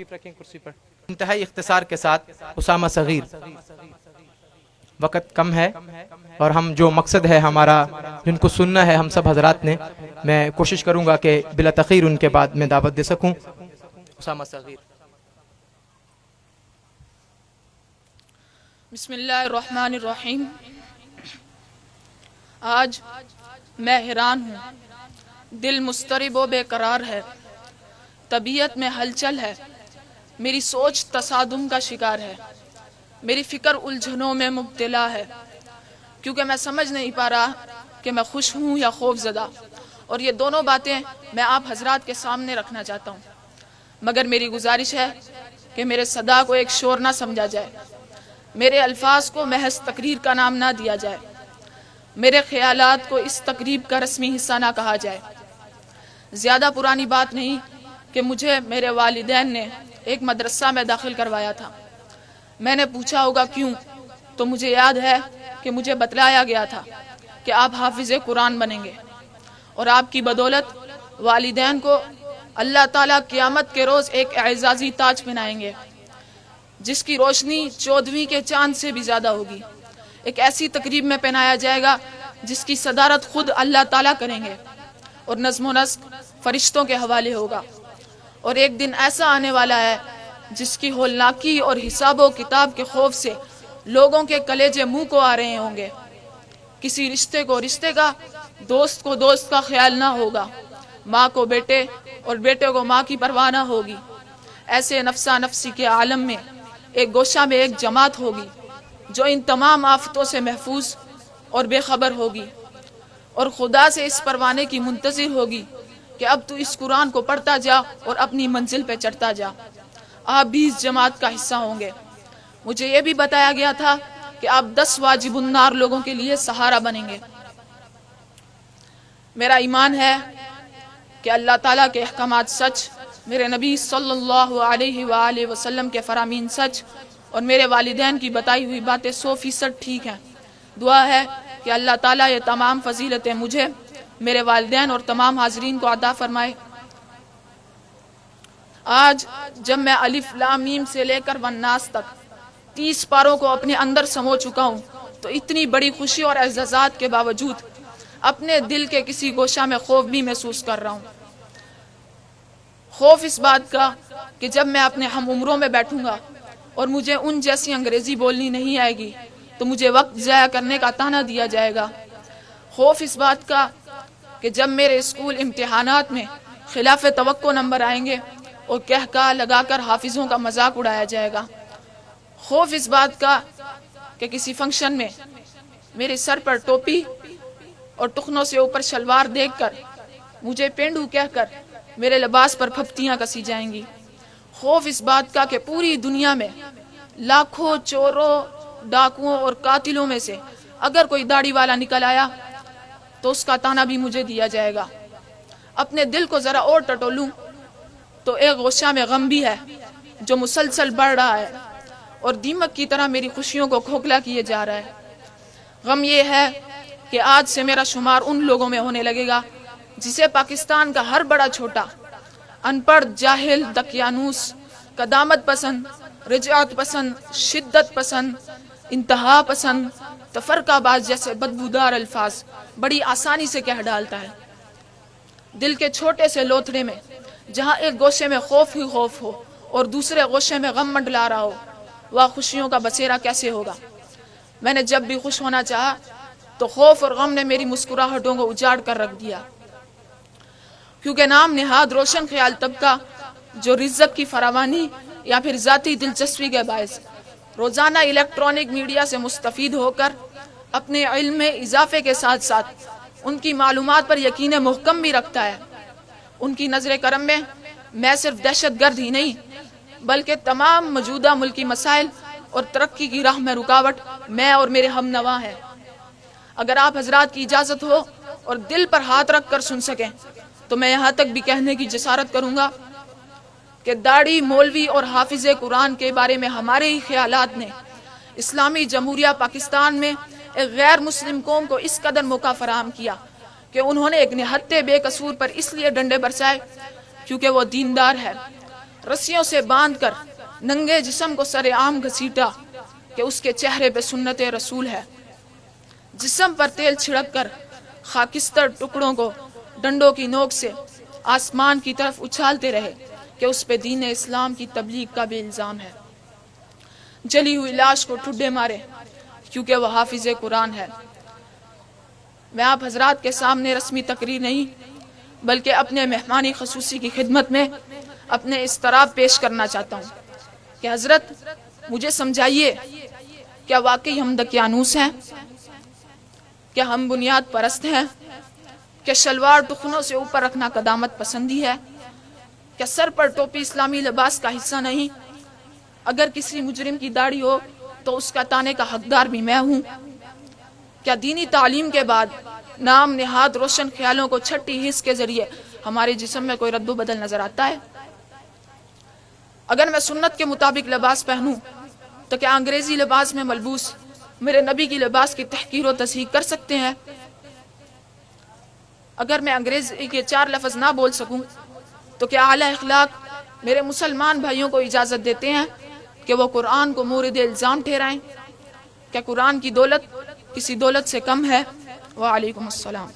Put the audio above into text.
رکھیں کرسی پر انتہائی اختصار کے ساتھ اسامہ صغیر، وقت کم ہے اور ہم جو مقصد ہے ہمارا جن کو سننا ہے ہم سب حضرات نے، میں کوشش کروں گا کہ بلا تاخیر ان کے بعد میں دعوت دے سکوں۔ اسامہ صغیر۔ بسم اللہ الرحمن الرحیم۔ آج میں حیران ہوں، دل مضطرب و بے قرار ہے، طبیعت میں ہلچل ہے، میری سوچ تصادم کا شکار ہے، میری فکر الجھنوں میں مبتلا ہے، کیونکہ میں سمجھ نہیں پا رہا کہ میں خوش ہوں یا خوف زدہ، اور یہ دونوں باتیں میں آپ حضرات کے سامنے رکھنا چاہتا ہوں، مگر میری گزارش ہے کہ میرے صدا کو ایک شور نہ سمجھا جائے، میرے الفاظ کو محض تقریر کا نام نہ دیا جائے، میرے خیالات کو اس تقریب کا رسمی حصہ نہ کہا جائے۔ زیادہ پرانی بات نہیں کہ مجھے میرے والدین نے ایک مدرسہ میں داخل کروایا تھا۔ میں نے پوچھا ہوگا کیوں، تو مجھے یاد ہے کہ مجھے بتلایا گیا تھا کہ آپ حافظ قرآن بنیں گے، اور آپ کی بدولت والدین کو اللہ تعالیٰ قیامت کے روز ایک اعزازی تاج پہنائیں گے، جس کی روشنی 14ویں کے چاند سے بھی زیادہ ہوگی۔ ایک ایسی تقریب میں پہنایا جائے گا جس کی صدارت خود اللہ تعالیٰ کریں گے، اور نظم و نسق فرشتوں کے حوالے ہوگا، اور ایک دن ایسا آنے والا ہے جس کی ہولناکی اور حساب و کتاب کے خوف سے لوگوں کے کلیجے منہ کو آ رہے ہوں گے۔ کسی رشتے کو رشتے کا، دوست کو دوست کا خیال نہ ہوگا، ماں کو بیٹے اور بیٹے کو ماں کی پرواہ نہ ہوگی۔ ایسے نفسا نفسی کے عالم میں ایک گوشہ میں ایک جماعت ہوگی جو ان تمام آفتوں سے محفوظ اور بے خبر ہوگی، اور خدا سے اس پروانے کی منتظر ہوگی کہ اب تو اس قرآن کو پڑھتا جا اور اپنی منزل پہ چڑھتا جا۔ آپ بھی اس جماعت کا حصہ ہوں گے۔ مجھے یہ بھی بتایا گیا تھا کہ آپ 10 واجب النار لوگوں کے لیے سہارا بنیں گے۔ میرا ایمان ہے کہ اللہ تعالیٰ کے احکامات سچ، میرے نبی صلی اللہ علیہ وآلہ وسلم کے فرامین سچ، اور میرے والدین کی بتائی ہوئی باتیں 100% ٹھیک ہیں۔ دعا ہے کہ اللہ تعالیٰ یہ تمام فضیلتیں مجھے، میرے والدین اور تمام حاضرین کو عطا فرمائے۔ آج جب میں الف لام میم سے لے کر والناس تک 30 پاروں کو اپنے اندر سمو چکا ہوں، تو اتنی بڑی خوشی اور اعزازات کے باوجود اپنے دل کے کسی گوشہ میں خوف بھی محسوس کر رہا ہوں۔ خوف اس بات کا کہ جب میں اپنے ہم عمروں میں بیٹھوں گا اور مجھے ان جیسی انگریزی بولنی نہیں آئے گی تو مجھے وقت ضائع کرنے کا طعنہ دیا جائے گا۔ خوف اس بات کا کہ جب میرے اسکول امتحانات میں خلاف توقع نمبر آئیں گے اور کہا لگا کر حافظوں کا مذاق اڑایا جائے گا۔ خوف اس بات کا کہ کسی فنکشن میں میرے سر پر ٹوپی اور ٹخنوں سے اوپر شلوار دیکھ کر مجھے پینڈو کہہ کر میرے لباس پر پھپتیاں کسی جائیں گی۔ خوف اس بات کا کہ پوری دنیا میں لاکھوں چوروں، ڈاکوؤں اور قاتلوں میں سے اگر کوئی داڑھی والا نکل آیا تو اس کا طعنہ بھی مجھے دیا جائے گا۔ اپنے دل کو ذرا اور ٹٹولوں تو ایک غصہ میں غم بھی ہے جو مسلسل بڑھ رہا ہے اور دیمک کی طرح میری خوشیوں کو کھوکھلا کیے جا رہا ہے۔ غم یہ ہے کہ آج سے میرا شمار ان لوگوں میں ہونے لگے گا جسے پاکستان کا ہر بڑا چھوٹا، ان پڑھ، جاہل، دقیانوس، قدامت پسند، رجعت پسند، شدت پسند، انتہا پسند، تفرقہ باز جیسے بدبودار الفاظ بڑی آسانی سے کہہ ڈالتا ہے۔ دل کے چھوٹے سے لوتھڑے میں جہاں ایک گوشے میں خوف ہی خوف ہو اور دوسرے گوشے میں غم منڈلا رہا ہو، وہ خوشیوں کا بسیرا کیسے ہوگا؟ میں نے جب بھی خوش ہونا چاہا تو خوف اور غم نے میری مسکراہٹوں کو اجاڑ کر رکھ دیا، کیونکہ نام نہاد روشن خیال طبقہ جو رزق کی فراوانی یا پھر ذاتی دلچسپی کے باعث روزانہ الیکٹرانک میڈیا سے مستفید ہو کر اپنے علم میں اضافے کے ساتھ ساتھ ان کی معلومات پر یقین محکم بھی رکھتا ہے، ان کی نظر کرم میں صرف دہشت گرد ہی نہیں بلکہ تمام موجودہ ملکی مسائل اور ترقی کی راہ میں رکاوٹ میں اور میرے ہم نوا ہیں۔ اگر آپ حضرات کی اجازت ہو اور دل پر ہاتھ رکھ کر سن سکیں تو میں یہاں تک بھی کہنے کی جسارت کروں گا کہ داڑھی مولوی اور حافظ قرآن کے بارے میں ہمارے ہی خیالات نے اسلامی جمہوریہ پاکستان میں ایک غیر مسلم قوم کو اس قدر موقع فراہم کیا کہ انہوں نے ایک نہتے بے قصور پر اس لیے ڈنڈے برسائے کیونکہ وہ دیندار ہے۔ رسیوں سے باندھ کر ننگے جسم کو سر عام گھسیٹا کہ اس کے چہرے پہ سنت رسول ہے. جسم پر تیل چھڑک کر خاکستر ٹکڑوں کو ڈنڈوں کی نوک سے آسمان کی طرف اچھالتے رہے کہ اس پہ دین اسلام کی تبلیغ کا بھی الزام ہے. جلی ہوئی لاش کو ٹھڈے مارے کیونکہ وہ حافظ قرآن ہے. میں آپ حضرات کے سامنے رسمی تقریر نہیں بلکہ اپنے مہمانی خصوصی کی خدمت میں اپنے اضطراب پیش کرنا چاہتا ہوں کہ حضرت مجھے سمجھائیے، کیا واقعی ہم دقیانوس ہیں؟ کیا ہم بنیاد پرست ہیں؟ کیا شلوار ٹخنوں سے اوپر رکھنا قدامت پسندی ہے؟ کیا سر پر ٹوپی اسلامی لباس کا حصہ نہیں؟ اگر کسی مجرم کی داڑھی ہو تو اس کا تانے کا حقدار بھی میں ہوں. کیا دینی تعلیم کے بعد نام نہاد روشن خیالوں کو چھٹی حس کے ذریعے ہمارے جسم میں کوئی رد و بدل نظر آتا ہے؟ اگر میں سنت کے مطابق لباس پہنوں تو کیا انگریزی لباس میں ملبوس میرے نبی کی لباس کی تحقیر و تصحیح کر سکتے ہیں؟ اگر میں انگریزی کے 4 لفظ نہ بول سکوں تو کیا اعلی اخلاق میرے مسلمان بھائیوں کو اجازت دیتے ہیں کہ وہ قرآن کو مورد الزام ٹھہرائیں؟ کیا قرآن کی دولت کسی دولت سے کم ہے؟ وعلیکم السلام.